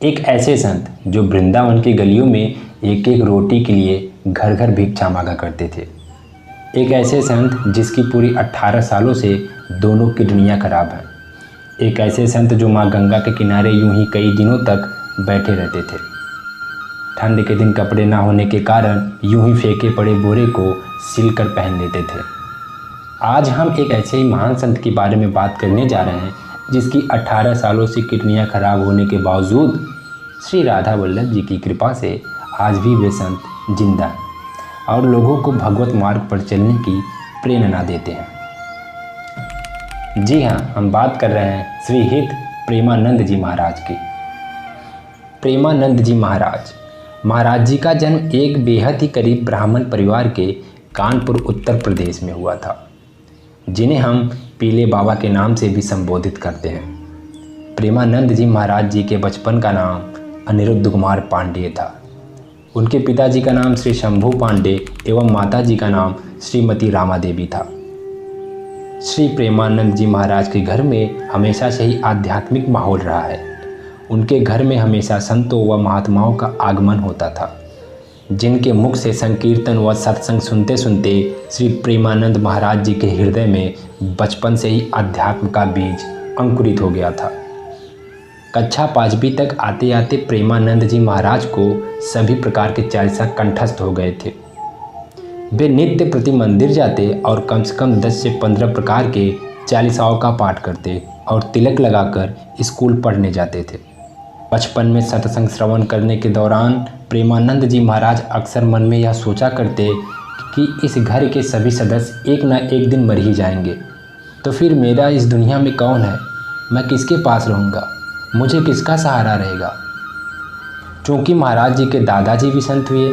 एक ऐसे संत जो वृंदावन की गलियों में एक एक रोटी के लिए घर घर भिक्षा मांगा करते थे। एक ऐसे संत जिसकी पूरी 18 सालों से दोनों किडनियां खराब हैं। एक ऐसे संत जो माँ गंगा के किनारे यूं ही कई दिनों तक बैठे रहते थे। ठंड के दिन कपड़े ना होने के कारण यूं ही फेंके पड़े बोरे को सिलकर पहन लेते थे। आज हम एक ऐसे ही महान संत के बारे में बात करने जा रहे हैं जिसकी 18 सालों से किडनियां खराब होने के बावजूद श्री राधा वल्लभ जी की कृपा से आज भी वे संत जिंदा हैं और लोगों को भगवत मार्ग पर चलने की प्रेरणा देते हैं। जी हाँ, हम बात कर रहे हैं श्री हित प्रेमानंद जी महाराज की। प्रेमानंद जी महाराज जी का जन्म एक बेहद ही गरीब ब्राह्मण परिवार के कानपुर उत्तर प्रदेश में हुआ था, जिन्हें हम पीले बाबा के नाम से भी संबोधित करते हैं। प्रेमानंद जी महाराज जी के बचपन का नाम अनिरुद्ध कुमार पांडेय था। उनके पिताजी का नाम श्री शंभू पांडे एवं माताजी का नाम श्रीमती रामा देवी था। श्री प्रेमानंद जी महाराज के घर में हमेशा से ही आध्यात्मिक माहौल रहा है। उनके घर में हमेशा संतों व महात्माओं का आगमन होता था, जिनके मुख से संकीर्तन व सत्संग सुनते सुनते श्री प्रेमानंद महाराज जी के हृदय में बचपन से ही अध्यात्म का बीज अंकुरित हो गया था। कक्षा 5वीं तक आते आते प्रेमानंद जी महाराज को सभी प्रकार के चालीसा कंठस्थ हो गए थे। वे नित्य प्रति मंदिर जाते और कम से कम 10 से 15 प्रकार के चालीसाओं का पाठ करते और तिलक लगाकर स्कूल पढ़ने जाते थे। बचपन में सत्संग श्रवण करने के दौरान प्रेमानंद जी महाराज अक्सर मन में यह सोचा करते कि इस घर के सभी सदस्य एक न एक दिन मर ही जाएंगे, तो फिर मेरा इस दुनिया में कौन है, मैं किसके पास रहूँगा, मुझे किसका सहारा रहेगा। चूँकि महाराज जी के दादाजी भी संत हुए,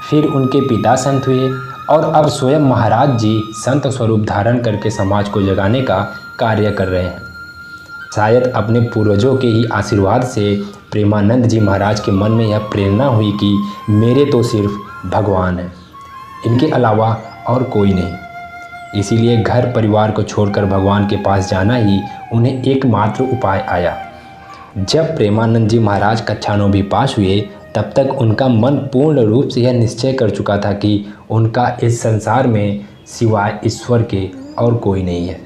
फिर उनके पिता संत हुए और अब स्वयं महाराज जी संत स्वरूप धारण करके समाज को जगाने का कार्य कर रहे हैं। शायद अपने पूर्वजों के ही आशीर्वाद से प्रेमानंद जी महाराज के मन में यह प्रेरणा हुई कि मेरे तो सिर्फ भगवान हैं, इनके अलावा और कोई नहीं। इसीलिए घर परिवार को छोड़कर भगवान के पास जाना ही उन्हें एकमात्र उपाय आया। जब प्रेमानंद जी महाराज कक्षा 9वीं पास हुए, तब तक उनका मन पूर्ण रूप से यह निश्चय कर चुका था कि उनका इस संसार में सिवाय ईश्वर के और कोई नहीं है।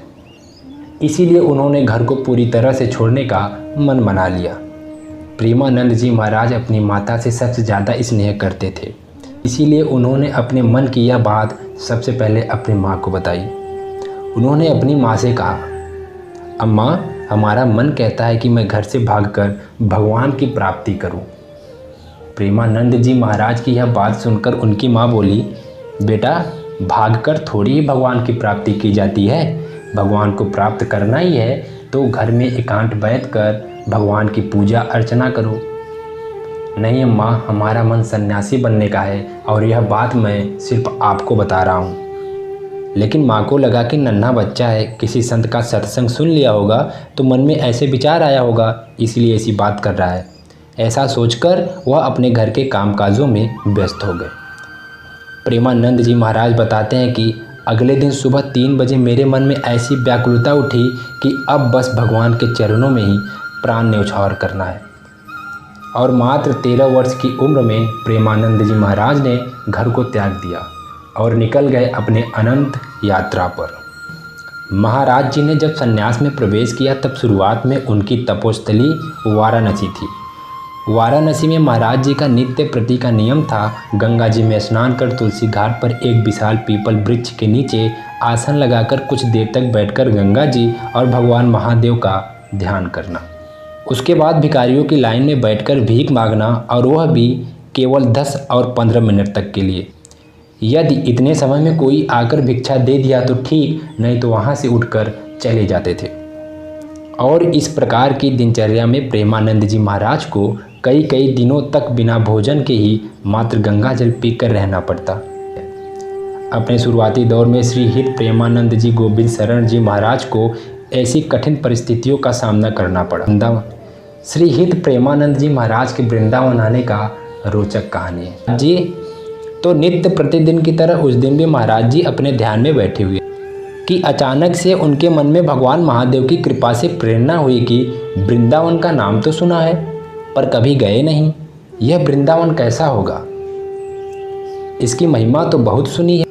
इसीलिए उन्होंने घर को पूरी तरह से छोड़ने का मन बना लिया। प्रेमानंद जी महाराज अपनी माता से सबसे ज़्यादा स्नेह करते थे, इसीलिए उन्होंने अपने मन की यह बात सबसे पहले अपनी माँ को बताई। उन्होंने अपनी माँ से कहा, अम्मा, हमारा मन कहता है कि मैं घर से भागकर भगवान की प्राप्ति करूं। प्रेमानंद जी महाराज की यह बात सुनकर उनकी माँ बोली, बेटा, भागकर थोड़ी ही भगवान की प्राप्ति की जाती है। भगवान को प्राप्त करना ही है तो घर में एकांत बैठकर भगवान की पूजा अर्चना करो। नहीं अम्मा, हमारा मन सन्यासी बनने का है और यह बात मैं सिर्फ आपको बता रहा हूँ। लेकिन माँ को लगा कि नन्हा बच्चा है, किसी संत का सत्संग सुन लिया होगा तो मन में ऐसे विचार आया होगा, इसलिए ऐसी बात कर रहा है। ऐसा सोचकर वह अपने घर के कामकाजों में व्यस्त हो गए। प्रेमानंद जी महाराज बताते हैं कि अगले दिन सुबह 3 बजे मेरे मन में ऐसी व्याकुलता उठी कि अब बस भगवान के चरणों में ही प्राण न्यौछावर करना है। और मात्र 13 वर्ष की उम्र में प्रेमानंद जी महाराज ने घर को त्याग दिया और निकल गए अपने अनंत यात्रा पर। महाराज जी ने जब संन्यास में प्रवेश किया तब शुरुआत में उनकी तपोस्थली वाराणसी थी। वाराणसी में महाराज जी का नित्य प्रति का नियम था गंगा जी में स्नान कर तुलसी घाट पर एक विशाल पीपल वृक्ष के नीचे आसन लगाकर कुछ देर तक बैठकर गंगा जी और भगवान महादेव का ध्यान करना। उसके बाद भिखारियों की लाइन में बैठकर भीख मांगना, और वह भी केवल 10 और 15 मिनट तक के लिए। यदि इतने समय में कोई आकर भिक्षा दे दिया तो ठीक, नहीं तो वहाँ से उठकर चले जाते थे। और इस प्रकार की दिनचर्या में प्रेमानंद जी महाराज को कई दिनों तक बिना भोजन के ही मात्र गंगा जल पीकर रहना पड़ता। अपने शुरुआती दौर में श्री हित प्रेमानंद जी गोविंद शरण जी महाराज को ऐसी कठिन परिस्थितियों का सामना करना पड़ा। श्री हित प्रेमानंद जी महाराज के वृंदावन आने का रोचक कहानी है जी। तो नित्य प्रतिदिन की तरह उस दिन भी महाराज जी अपने ध्यान में बैठे हुए कि अचानक से उनके मन में भगवान महादेव की कृपा से प्रेरणा हुई कि वृंदावन का नाम तो सुना है, पर कभी गए नहीं। यह वृंदावन कैसा होगा? इसकी महिमा तो बहुत सुनी है।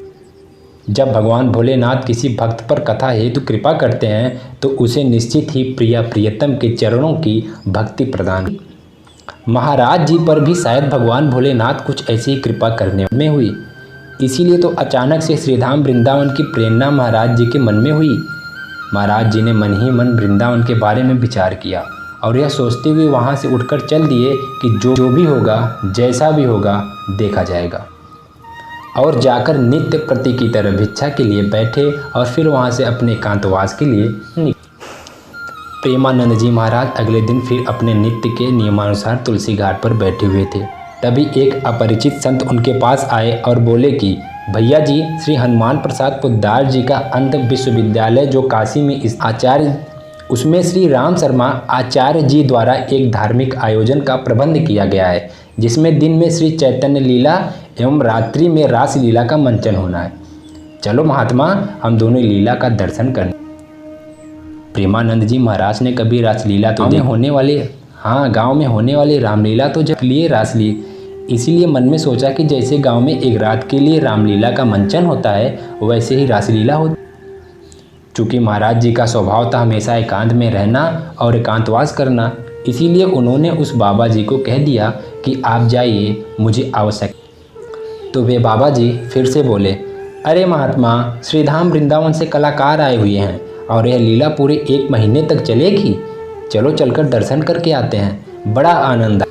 जब भगवान भोलेनाथ किसी भक्त पर कथा हेतु कृपा करते हैं तो उसे निश्चित ही प्रिया प्रियतम के चरणों की भक्ति प्रदान। महाराज जी पर भी शायद भगवान भोलेनाथ कुछ ऐसी कृपा करने में हुई। इसीलिए तो अचानक से श्रीधाम वृंदावन की प्रेरणा महाराज जी के मन में हुई। महाराज जी ने मन ही मन वृंदावन के बारे में विचार किया और यह सोचते हुए वहाँ से उठकर चल दिए कि जो भी होगा, जैसा भी होगा, देखा जाएगा। और जाकर नित्य प्रति की तरह भिक्षा के लिए बैठे और फिर वहाँ से अपने एकांतवास के लिए निकले। प्रेमानंद जी महाराज अगले दिन फिर अपने नित्य के नियमानुसार तुलसी घाट पर बैठे हुए थे। तभी एक अपरिचित संत उनके पास आए और बोले कि भैया जी, श्री हनुमान प्रसाद पोद्दार जी का अंध विश्वविद्यालय जो काशी में आचार्य, उसमें श्री राम शर्मा आचार्य जी द्वारा एक धार्मिक आयोजन का प्रबंध किया गया है, जिसमें दिन में श्री चैतन्य लीला एवं रात्रि में रास लीला का मंचन होना है। चलो महात्मा, हम दोनों लीला का दर्शन करने। प्रेमानंद जी महाराज ने कभी रासलीला तो गांव में होने वाली रामलीला तो जब लिए रासली, इसीलिए मन में सोचा कि जैसे गांव में एक रात के लिए रामलीला का मंचन होता है वैसे ही रासलीला हो। चूँकि महाराज जी का स्वभाव था हमेशा एकांत में रहना और एकांतवास करना, इसीलिए उन्होंने उस बाबा जी को कह दिया कि आप जाइए, मुझे आवश्यक। तो वे बाबा जी फिर से बोले, अरे महात्मा, श्रीधाम वृंदावन से कलाकार आए हुए हैं और यह लीला पूरे 1 महीने तक चलेगी। चलो चलकर दर्शन करके आते हैं, बड़ा आनंद।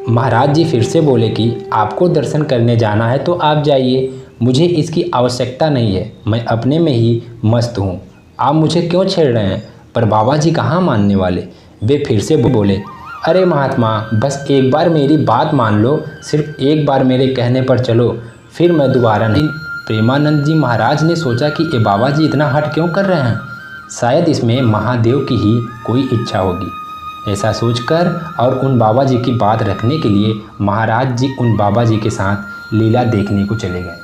महाराज जी फिर से बोले कि आपको दर्शन करने जाना है तो आप जाइए, मुझे इसकी आवश्यकता नहीं है, मैं अपने में ही मस्त हूँ, आप मुझे क्यों छेड़ रहे हैं। पर बाबा जी कहाँ मानने वाले। वे फिर से बोले, अरे महात्मा, बस एक बार मेरी बात मान लो, सिर्फ एक बार मेरे कहने पर चलो, फिर मैं दोबारा नहीं। प्रेमानंद जी महाराज ने सोचा कि ये बाबा जी इतना हट क्यों कर रहे हैं, शायद इसमें महादेव की ही कोई इच्छा होगी। ऐसा सोचकर और उन बाबा जी की बात रखने के लिए महाराज जी उन बाबा जी के साथ लीला देखने को चले गए।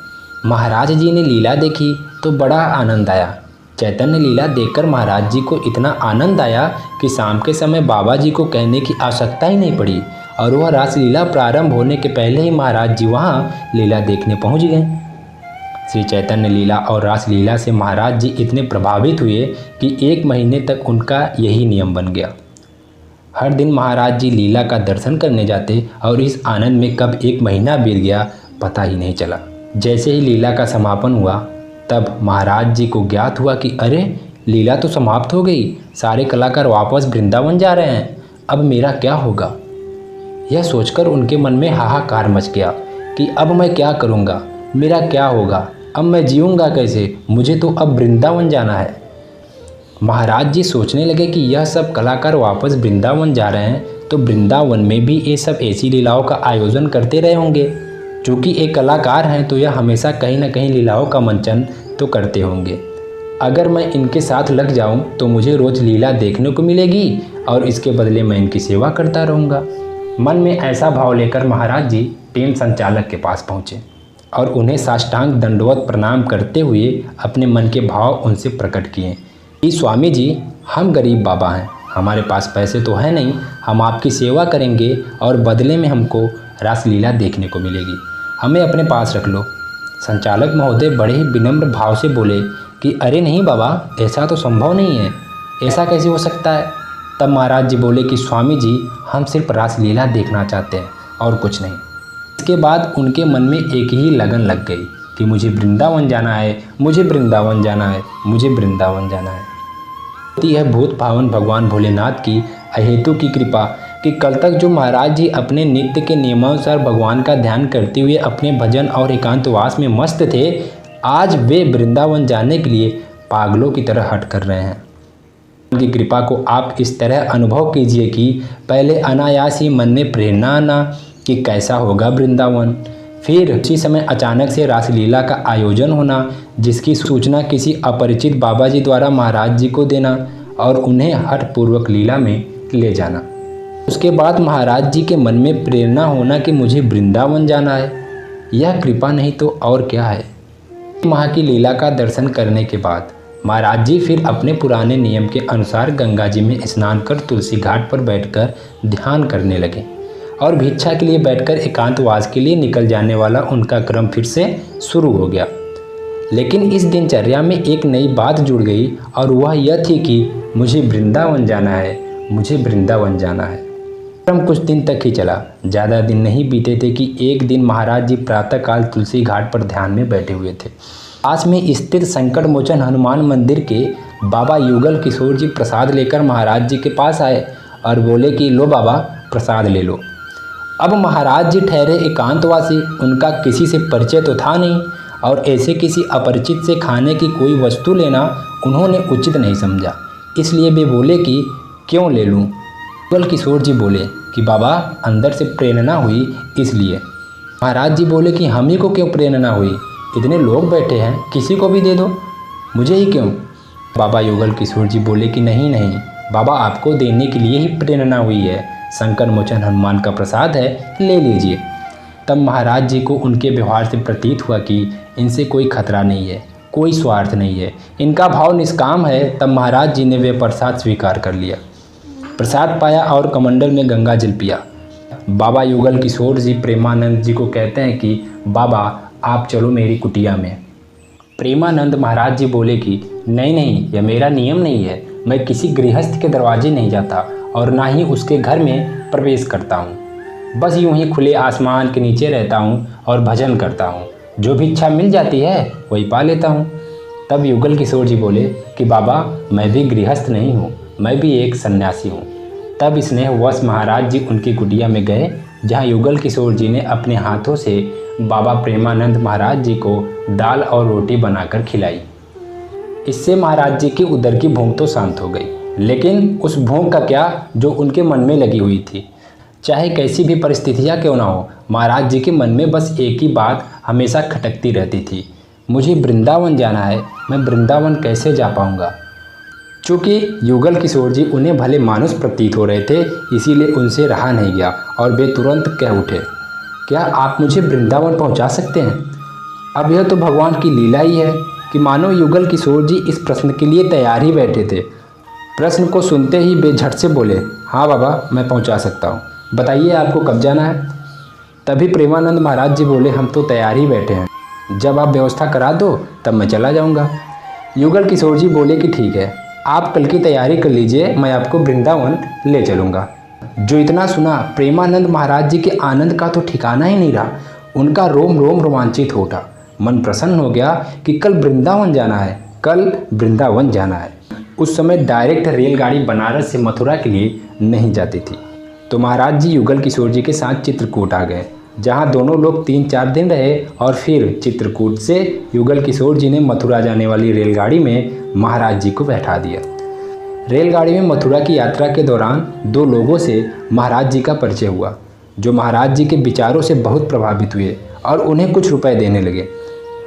महाराज जी ने लीला देखी तो बड़ा आनंद आया। चैतन्य लीला देखकर महाराज जी को इतना आनंद आया कि शाम के समय बाबा जी को कहने की आवश्यकता ही नहीं पड़ी और वह रासलीला प्रारंभ होने के पहले ही महाराज जी वहाँ लीला देखने पहुँच गए। श्री चैतन्य लीला और रासलीला से महाराज जी इतने प्रभावित हुए कि 1 महीने तक उनका यही नियम बन गया। हर दिन महाराज जी लीला का दर्शन करने जाते और इस आनंद में कब 1 महीना बीत गया पता ही नहीं चला। जैसे ही लीला का समापन हुआ तब महाराज जी को ज्ञात हुआ कि अरे, लीला तो समाप्त हो गई, सारे कलाकार वापस वृंदावन जा रहे हैं, अब मेरा क्या होगा। यह सोचकर उनके मन में हाहाकार मच गया कि अब मैं क्या करूँगा, मेरा क्या होगा, अब मैं जीऊँगा कैसे, मुझे तो अब वृंदावन जाना है। महाराज जी सोचने लगे कि यह सब कलाकार वापस वृंदावन जा रहे हैं तो वृंदावन में भी ये सब ऐसी लीलाओं का आयोजन करते रहे होंगे। चूँकि एक कलाकार हैं तो यह हमेशा कहीं न कहीं लीलाओं का मंचन तो करते होंगे। अगर मैं इनके साथ लग जाऊं तो मुझे रोज़ लीला देखने को मिलेगी और इसके बदले मैं इनकी सेवा करता रहूँगा। मन में ऐसा भाव लेकर महाराज जी टीम संचालक के पास पहुँचे और उन्हें साष्टांग दंडवत प्रणाम करते हुए अपने मन के भाव उनसे प्रकट किए कि स्वामी जी, हम गरीब बाबा हैं, हमारे पास पैसे तो है नहीं, हम आपकी सेवा करेंगे और बदले में हमको रासलीला देखने को मिलेगी, हमें अपने पास रख लो। संचालक महोदय बड़े ही विनम्र भाव से बोले कि अरे नहीं बाबा, ऐसा तो संभव नहीं है, ऐसा कैसे हो सकता है। तब महाराज जी बोले कि स्वामी जी, हम सिर्फ रासलीला देखना चाहते हैं और कुछ नहीं। इसके बाद उनके मन में एक ही लगन लग गई कि मुझे वृंदावन जाना है, मुझे वृंदावन जाना है, मुझे वृंदावन जाना है। यह भूत पावन भगवान भोलेनाथ की अहेतु की कृपा कि कल तक जो महाराज जी अपने नित्य के नियमानुसार भगवान का ध्यान करते हुए अपने भजन और एकांतवास में मस्त थे, आज वे वृंदावन जाने के लिए पागलों की तरह हट कर रहे हैं। उनकी कृपा को आप इस तरह अनुभव कीजिए कि पहले अनायास ही मन में प्रेरणा आना कि कैसा होगा वृंदावन, फिर उसी समय अचानक से रासलीला का आयोजन होना जिसकी सूचना किसी अपरिचित बाबा जी द्वारा महाराज जी को देना और उन्हें हठपूर्वक लीला में ले जाना। उसके बाद महाराज जी के मन में प्रेरणा होना कि मुझे वृंदावन जाना है। यह कृपा नहीं तो और क्या है। माह की लीला का दर्शन करने के बाद महाराज जी फिर अपने पुराने नियम के अनुसार गंगा जी में स्नान कर तुलसी घाट पर बैठकर ध्यान करने लगे और भिक्षा के लिए बैठकर एकांतवास के लिए निकल जाने वाला उनका क्रम फिर से शुरू हो गया। लेकिन इस दिनचर्या में एक नई बात जुड़ गई और वह यह थी कि मुझे वृंदावन जाना है, मुझे वृंदावन जाना है। क्रम कुछ दिन तक ही चला। ज़्यादा दिन नहीं बीते थे कि एक दिन महाराज जी प्रातःकाल तुलसी घाट पर ध्यान में बैठे हुए थे। पास में स्थित संकट मोचन हनुमान मंदिर के बाबा युगल किशोर जी प्रसाद लेकर महाराज जी के पास आए और बोले कि लो बाबा प्रसाद ले लो। अब महाराज जी ठहरे एकांतवासी, उनका किसी से परिचय तो था नहीं और ऐसे किसी अपरिचित से खाने की कोई वस्तु लेना उन्होंने उचित नहीं समझा, इसलिए वे बोले कि क्यों ले लूं। युगल किशोर जी बोले कि बाबा अंदर से प्रेरणा हुई इसलिए। महाराज जी बोले कि हम ही को क्यों प्रेरणा हुई, इतने लोग बैठे हैं, किसी को भी दे दो, मुझे ही क्यों। बाबा युगल किशोर जी बोले कि नहीं नहीं बाबा, आपको देने के लिए ही प्रेरणा हुई है, संकट मोचन हनुमान का प्रसाद है, ले लीजिए। तब महाराज जी को उनके व्यवहार से प्रतीत हुआ कि इनसे कोई खतरा नहीं है, कोई स्वार्थ नहीं है, इनका भाव निष्काम है। तब महाराज जी ने वे प्रसाद स्वीकार कर लिया, प्रसाद पाया और कमंडल में गंगा जल पिया। बाबा युगल किशोर जी प्रेमानंद जी को कहते हैं कि बाबा आप चलो मेरी कुटिया में। प्रेमानंद महाराज जी बोले कि नहीं नहीं, यह मेरा नियम नहीं है, मैं किसी गृहस्थ के दरवाजे नहीं जाता और ना ही उसके घर में प्रवेश करता हूँ, बस यूं ही खुले आसमान के नीचे रहता हूँ और भजन करता हूँ, जो भी इच्छा मिल जाती है वही पा लेता हूँ। तब युगल किशोर जी बोले कि बाबा मैं भी गृहस्थ नहीं हूँ, मैं भी एक सन्यासी हूँ। तब स्नेहवश महाराज जी उनकी कुटिया में गए, जहाँ युगल किशोर जी ने अपने हाथों से बाबा प्रेमानंद महाराज जी को दाल और रोटी बनाकर खिलाई। इससे महाराज जी की उदर की भूख तो शांत हो गई, लेकिन उस भूख का क्या जो उनके मन में लगी हुई थी। चाहे कैसी भी परिस्थितियाँ क्यों ना हो, महाराज जी के मन में बस एक ही बात हमेशा खटकती रहती थी, मुझे वृंदावन जाना है, मैं वृंदावन कैसे जा पाऊँगा। चूँकि युगल किशोर जी उन्हें भले मानुष प्रतीत हो रहे थे, इसीलिए उनसे रहा नहीं गया और वे तुरंत कह उठे, क्या आप मुझे वृंदावन पहुंचा सकते हैं। अब यह तो भगवान की लीला ही है कि मानो युगल किशोर जी इस प्रश्न के लिए तैयार ही बैठे थे। प्रश्न को सुनते ही वे झट से बोले, हाँ बाबा मैं पहुंचा सकता हूं, बताइए आपको कब जाना है। तभी प्रेमानंद महाराज जी बोले, हम तो तैयार ही बैठे हैं, जब आप व्यवस्था करा दो तब मैं चला जाऊँगा। युगल किशोर जी बोले कि ठीक है, आप कल की तैयारी कर लीजिए, मैं आपको वृंदावन ले चलूँगा। जो इतना सुना प्रेमानंद महाराज जी के आनंद का तो ठिकाना ही नहीं रहा, उनका रोम रोम रोमांचित हो उठा, मन प्रसन्न हो गया कि कल वृंदावन जाना है, कल वृंदावन जाना है। उस समय डायरेक्ट रेलगाड़ी बनारस से मथुरा के लिए नहीं जाती थी, तो महाराज जी युगल किशोर जी के साथ चित्रकूट आ गए, जहां दोनों लोग 3-4 दिन रहे और फिर चित्रकूट से युगल किशोर जी ने मथुरा जाने वाली रेलगाड़ी में महाराज जी को बैठा दिया। रेलगाड़ी में मथुरा की यात्रा के दौरान 2 लोगों से महाराज जी का परिचय हुआ, जो महाराज जी के विचारों से बहुत प्रभावित हुए और उन्हें कुछ रुपए देने लगे।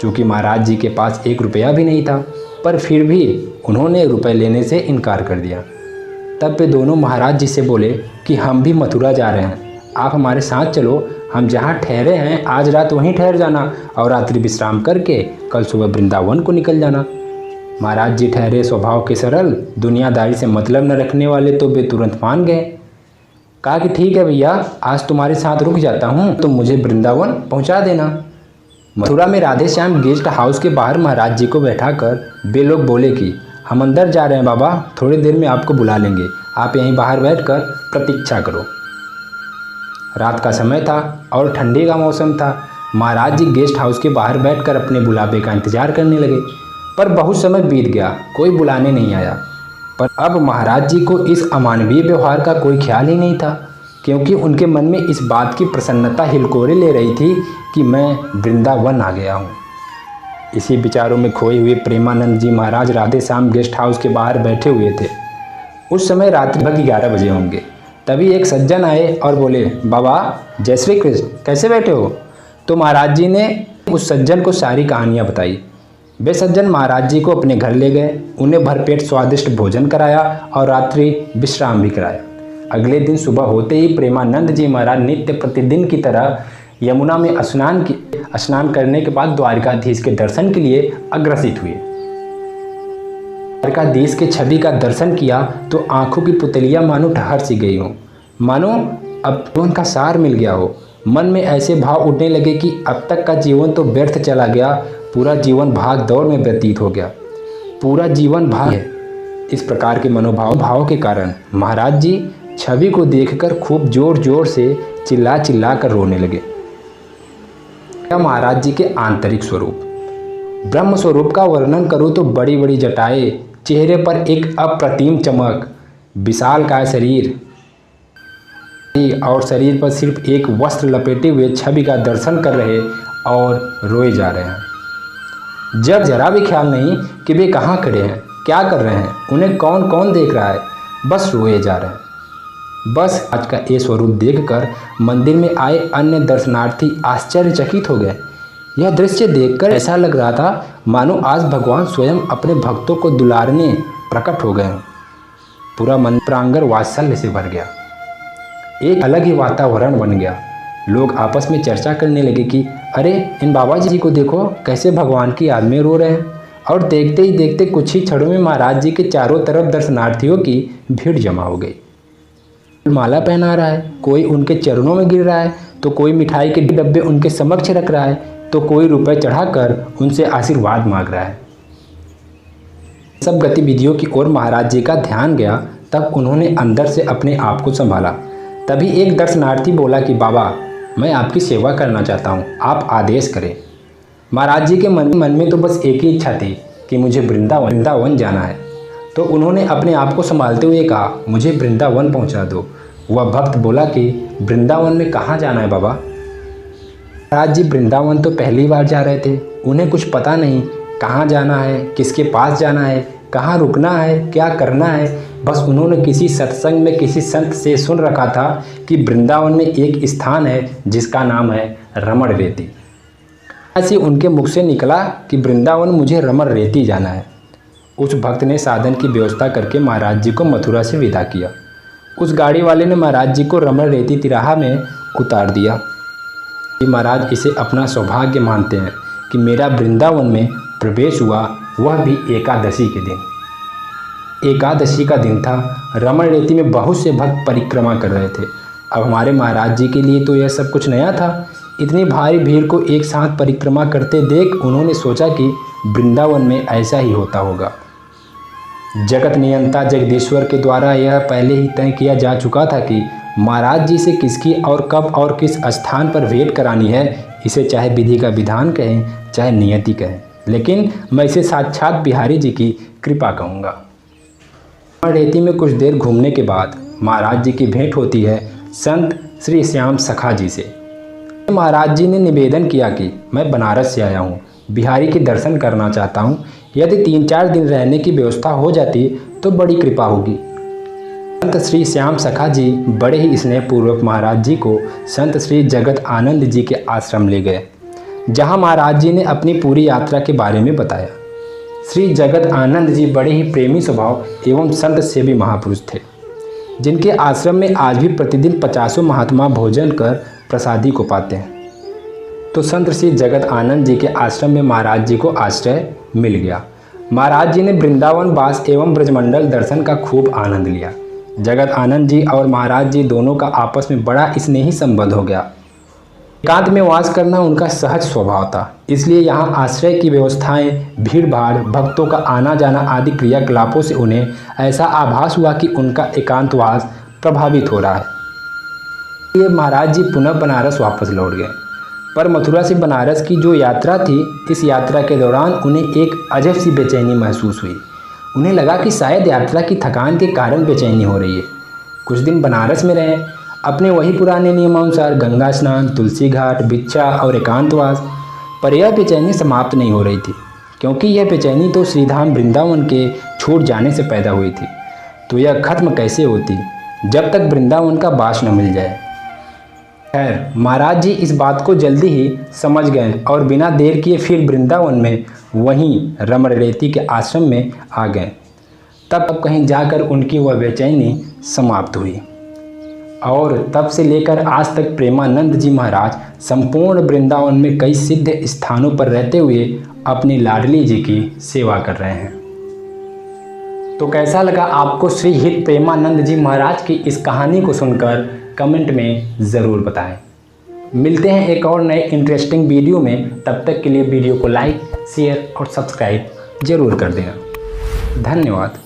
चूँकि महाराज जी के पास 1 रुपया भी नहीं था, पर फिर भी उन्होंने रुपए लेने से इनकार कर दिया। तब वे दोनों महाराज जी से बोले कि हम भी मथुरा जा रहे हैं, आप हमारे साथ चलो, हम जहाँ ठहरे हैं आज रात वहीं ठहर जाना और रात्रि विश्राम करके कल सुबह वृंदावन को निकल जाना। महाराज जी ठहरे स्वभाव के सरल, दुनियादारी से मतलब न रखने वाले, तो वे तुरंत मान गए। कहा कि ठीक है भैया, आज तुम्हारे साथ रुक जाता हूँ, तो मुझे वृंदावन पहुँचा देना। मथुरा में राधे श्याम गेस्ट हाउस के बाहर महाराज जी को बैठाकर वे लोग बोले कि हम अंदर जा रहे हैं बाबा, थोड़ी देर में आपको बुला लेंगे, आप यहीं बाहर बैठकर प्रतीक्षा करो। रात का समय था और ठंडी का मौसम था। महाराज जी गेस्ट हाउस के बाहर बैठकर अपने बुलावे का इंतजार करने लगे, पर बहुत समय बीत गया, कोई बुलाने नहीं आया। पर अब महाराज जी को इस अमानवीय व्यवहार का कोई ख्याल ही नहीं था, क्योंकि उनके मन में इस बात की प्रसन्नता हिलकोरे ले रही थी कि मैं वृंदावन आ गया हूँ। इसी विचारों में खोए हुए प्रेमानंद जी महाराज राधे श्याम गेस्ट हाउस के बाहर बैठे हुए थे। उस समय रात्रि लगभग 11 बजे होंगे। तभी एक सज्जन आए और बोले, बाबा जय श्री कृष्ण, कैसे बैठे हो। तो महाराज जी ने उस सज्जन को सारी कहानियाँ बताई। वे सज्जन महाराज जी को अपने घर ले गए, उन्हें भरपेट स्वादिष्ट भोजन कराया और रात्रि विश्राम भी कराया। अगले दिन सुबह होते ही प्रेमानंद जी महाराज नित्य प्रतिदिन की तरह यमुना में स्नान करने के बाद द्वारिकाधीश के दर्शन के लिए अग्रसित हुए। द्वारकाधीश के छवि का दर्शन किया तो आंखों की पुतलियां मानो ठहर सी गई हों, मानो अब जीवन का सार मिल गया हो। मन में ऐसे भाव उठने लगे कि अब तक का जीवन तो व्यर्थ चला गया, पूरा जीवन भाग दौड़ में व्यतीत हो गया, पूरा जीवन भाग है। इस प्रकार के मनोभाव के कारण महाराज जी छवि को देखकर खूब जोर जोर से चिल्ला चिल्ला कर रोने लगे। महाराज जी के आंतरिक स्वरूप, ब्रह्म स्वरूप का वर्णन करूँ तो बड़ी बड़ी जटाएं, चेहरे पर एक अप्रतिम चमक, विशालकाय शरीर और शरीर पर सिर्फ एक वस्त्र लपेटे हुए छवि का दर्शन कर रहे और रोए जा रहे हैं। जब जरा भी ख्याल नहीं कि वे कहाँ खड़े हैं, क्या कर रहे हैं, उन्हें कौन कौन देख रहा है, बस रोए जा रहे हैं। बस आज का ये स्वरूप देखकर मंदिर में आए अन्य दर्शनार्थी आश्चर्यचकित हो गए। यह दृश्य देखकर ऐसा लग रहा था मानो आज भगवान स्वयं अपने भक्तों को दुलारने प्रकट हो गए हों। पूरा मंदिर प्रांगण वात्सल्य से भर गया, एक अलग ही वातावरण बन गया। लोग आपस में चर्चा करने लगे कि अरे इन बाबा जी को देखो कैसे भगवान की याद में रो रहे हैं। और देखते ही देखते कुछ ही क्षणों में महाराज जी के चारों तरफ दर्शनार्थियों की भीड़ जमा हो गई। माला पहना रहा है, कोई उनके चरणों में गिर रहा है, तो कोई मिठाई के डब्बे उनके समक्ष रख रहा है, तो कोई रुपए चढ़ाकर उनसे आशीर्वाद मांग रहा है। सब गतिविधियों की ओर महाराज जी का ध्यान गया। तब उन्होंने अंदर से अपने आप को संभाला। तभी एक दर्शनार्थी बोला कि बाबा मैं आपकी सेवा करना चाहता हूँ, आप आदेश करें। महाराज जी के मन में तो बस एक ही इच्छा थी कि मुझे वृंदावन जाना है। तो उन्होंने अपने आप को संभालते हुए कहा मुझे वृंदावन पहुँचा दो। वह भक्त बोला कि वृंदावन में कहाँ जाना है बाबा? महाराज जी वृंदावन तो पहली बार जा रहे थे, उन्हें कुछ पता नहीं कहाँ जाना है, किसके पास जाना है, कहाँ रुकना है, क्या करना है। बस उन्होंने किसी सत्संग में किसी संत से सुन रखा था कि वृंदावन में एक स्थान है जिसका नाम है रमण रेती। ऐसे उनके मुख से निकला कि वृंदावन मुझे रमण रेती जाना है। उस भक्त ने साधन की व्यवस्था करके महाराज जी को मथुरा से विदा किया। उस गाड़ी वाले ने महाराज जी को रमण रेती तिराहा में उतार दिया। महाराज इसे अपना सौभाग्य मानते हैं कि मेरा वृंदावन में प्रवेश हुआ, वह भी एकादशी के दिन। एकादशी का दिन था। रमण रेती में बहुत से भक्त परिक्रमा कर रहे थे। अब हमारे महाराज जी के लिए तो यह सब कुछ नया था। इतनी भारी भीड़ को एक साथ परिक्रमा करते देख उन्होंने सोचा कि वृंदावन में ऐसा ही होता होगा। जगत नियंता जगदीश्वर के द्वारा यह पहले ही तय किया जा चुका था कि महाराज जी से किसकी और कब और किस स्थान पर भेंट करानी है। इसे चाहे विधि का विधान कहें चाहे नियति कहें, लेकिन मैं इसे साक्षात बिहारी जी की कृपा कहूँगा। रेती में कुछ देर घूमने के बाद महाराज जी की भेंट होती है संत श्री श्याम सखा जी से। महाराज जी ने निवेदन किया कि मैं बनारस से आया हूँ, बिहारी के दर्शन करना चाहता हूँ। यदि 3-4 दिन रहने की व्यवस्था हो जाती तो बड़ी कृपा होगी। संत श्री श्याम सखा जी बड़े ही स्नेहपूर्वक महाराज जी को संत श्री जगत आनंद जी के आश्रम ले गए, जहाँ महाराज जी ने अपनी पूरी यात्रा के बारे में बताया। श्री जगत आनंद जी बड़े ही प्रेमी स्वभाव एवं संत सेवी महापुरुष थे, जिनके आश्रम में आज भी प्रतिदिन 50 महात्मा भोजन कर प्रसादी को पाते हैं। तो संत श्री जगत आनंद जी के आश्रम में महाराज जी को आश्रय मिल गया। महाराज जी ने वृंदावन वास एवं ब्रजमंडल दर्शन का खूब आनंद लिया। जगत आनंद जी और महाराज जी दोनों का आपस में बड़ा स्नेही संबंध हो गया। एकांत में वास करना उनका सहज स्वभाव था, इसलिए यहाँ आश्रय की व्यवस्थाएं, भीड़ भाड़, भक्तों का आना जाना आदि क्रियाकलापों से उन्हें ऐसा आभास हुआ कि उनका एकांतवास प्रभावित हो रहा है। ये महाराज जी पुनः बनारस वापस लौट गए। पर मथुरा से बनारस की जो यात्रा थी, इस यात्रा के दौरान उन्हें एक अजब सी बेचैनी महसूस हुई। उन्हें लगा कि शायद यात्रा की थकान के कारण बेचैनी हो रही है। कुछ दिन बनारस में रहे, अपने वही पुराने नियमानुसार गंगा स्नान, तुलसी घाट, भिक्षा और एकांतवास, पर यह बेचैनी समाप्त नहीं हो रही थी, क्योंकि यह बेचैनी तो श्रीधाम वृंदावन के छूट जाने से पैदा हुई थी। तो यह खत्म कैसे होती जब तक वृंदावन का वास न मिल जाए। खैर, महाराज जी इस बात को जल्दी ही समझ गए और बिना देर किए फिर वृंदावन में वहीं रमण रेती के आश्रम में आ गए। तब कहीं जाकर उनकी वह बेचैनी समाप्त हुई और तब से लेकर आज तक प्रेमानंद जी महाराज संपूर्ण वृंदावन में कई सिद्ध स्थानों पर रहते हुए अपनी लाडली जी की सेवा कर रहे हैं। तो कैसा लगा आपको श्री हित प्रेमानंद जी महाराज की इस कहानी को सुनकर कमेंट में ज़रूर बताएं। मिलते हैं एक और नए इंटरेस्टिंग वीडियो में। तब तक के लिए वीडियो को लाइक, शेयर और सब्सक्राइब जरूर कर देना। धन्यवाद।